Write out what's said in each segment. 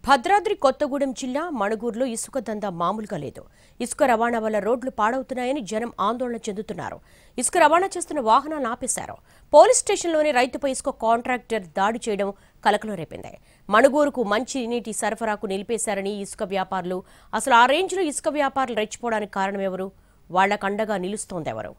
భద్రాద్రి కొత్తగూడెం జిల్లా మణుగూరులో ఇసుక దందా మామూలుగా లేదు. ఇసుక రవాణా వల్ల రోడ్లు పాడవుతున్నాయని జనం ఆందోళన చెందుతున్నారు. ఇసుక రవాణా చేస్తున్న వాహనాలను ఆపేశారు. పోలీస్ స్టేషన్లోని రైతుపై ఇసుక కాంట్రాక్టర్ దాడి చేయడం కలకలం రేపింది. మణుగూరుకు మంచి నీటి సరఫరాకు నిలిపేశారని ఇసుక వ్యాపారులు. అసలు ఆ రేంజ్లో ఇసుక వ్యాపారులు రెచ్చిపోవడానికి కారణం ఎవరు? వాళ్లకండగా నిలుస్తోందెవరు?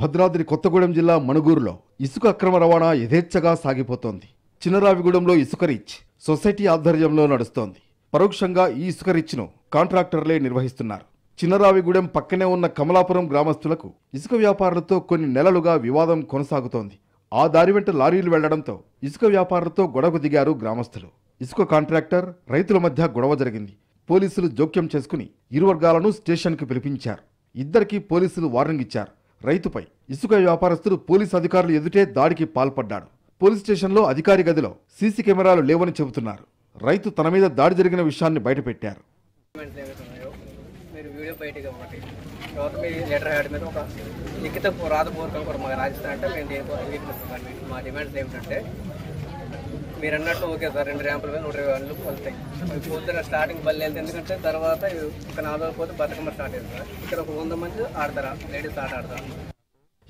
భద్రాద్రి కొత్తగూడెం జిల్లా మణుగూరులో ఇసుక అక్రమ రవాణా యథేచ్ఛగా సాగిపోతోంది. చిన్నరావిగూడెంలో ఇసుక రీచ్ సొసైటీ ఆధ్వర్యంలో నడుస్తోంది. పరోక్షంగా ఈ ఇసుక రీచ్ను కాంట్రాక్టర్లే నిర్వహిస్తున్నారు. చిన్నరావిగూడెం పక్కనే ఉన్న కమలాపురం గ్రామస్తులకు ఇసుక వ్యాపారులతో కొన్ని నెలలుగా వివాదం కొనసాగుతోంది. ఆ దారి వెంట లారీలు వెళ్లడంతో ఇసుక వ్యాపారులతో గొడవకు దిగారు గ్రామస్తులు. ఇసుక కాంట్రాక్టర్ రైతుల మధ్య గొడవ జరిగింది. పోలీసులు జోక్యం చేసుకుని ఇరు వర్గాలను స్టేషన్కు పిలిపించారు. ఇద్దరికీ పోలీసులు వార్నింగ్ ఇచ్చారు. రైతుపై ఇసుక వ్యాపారస్తుడు పోలీసు అధికారులు ఎదుటే దాడికి పాల్పడ్డాడు. పోలీస్ స్టేషన్లో అధికారి గదిలో సీసీ కెమెరాలు లేవని చెబుతున్నారు. రైతు తన మీద దాడి జరిగిన విషయాన్ని బయటపెట్టారు. మీరు అన్నట్టు ఓకే సార్, 2 ర్యాంపుల మీద 120 వస్తాయి. పొద్దున స్టార్టింగ్ బల్లి వెళ్తే, ఎందుకంటే తర్వాత ఒక 4 రోజులు పోతే బతుకమ్మ స్టార్ట్ అవుతుంది. ఇక్కడ ఒక 100 మంది ఆడతారా, లేడీస్ ఆట ఆడతారు.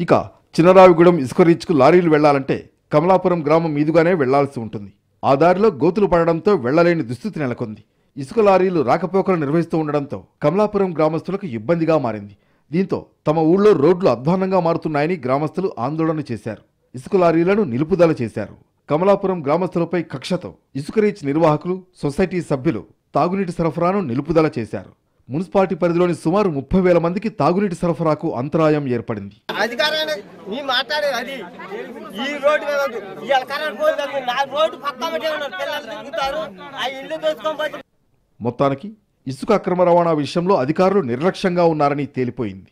ఇక చిన్నరావిగూడెం ఇసుక రీచ్కు లారీలు వెళ్లాలంటే కమలాపురం గ్రామం మీదుగానే వెళ్లాల్సి ఉంటుంది. ఆ దారిలో గోతులు పడడంతో వెళ్లలేని దుస్థితి నెలకొంది. ఇసుక లారీలు రాకపోకలు నిర్వహిస్తూ ఉండడంతో కమలాపురం గ్రామస్తులకు ఇబ్బందిగా మారింది. దీంతో తమ ఊళ్ళో రోడ్లు అధ్వాన్నంగా మారుతున్నాయని గ్రామస్తులు ఆందోళన చేశారు. ఇసుక లారీలను నిలుపుదల చేశారు. కమలాపురం గ్రామస్తులపై కక్షతో ఇసుక రీచ్ నిర్వాహకులు, సొసైటీ సభ్యులు తాగునీటి సరఫరాను నిలుపుదల చేశారు. మున్సిపాలిటీ పరిధిలోని సుమారు 30,000 మందికి తాగునీటి సరఫరాకు అంతరాయం ఏర్పడింది. మొత్తానికి ఇసుక అక్రమ రవాణా విషయంలో అధికారులు నిర్లక్ష్యంగా ఉన్నారని తేలిపోయింది.